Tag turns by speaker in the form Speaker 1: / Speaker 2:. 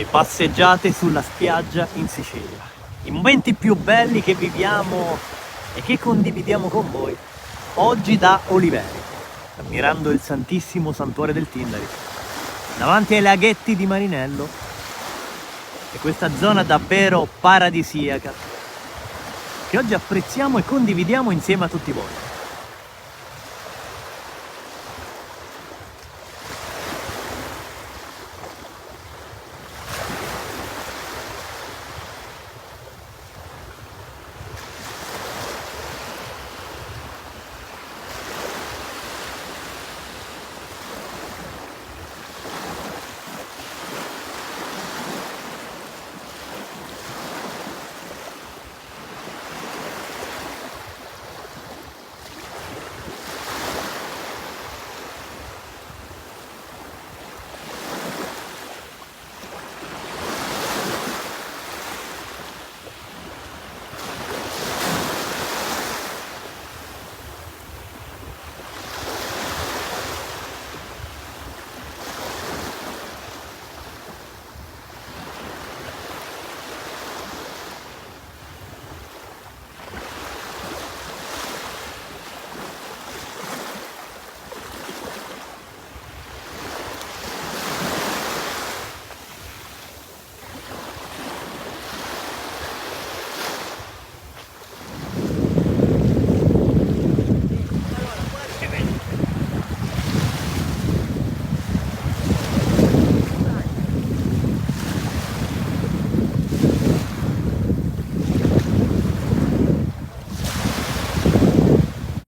Speaker 1: le passeggiate sulla spiaggia in Sicilia, i momenti più belli che viviamo e che condividiamo con voi oggi da Oliveri, ammirando il Santissimo Santuario del Tindari, davanti ai laghetti di Marinello e questa zona davvero paradisiaca che oggi apprezziamo e condividiamo insieme a tutti voi.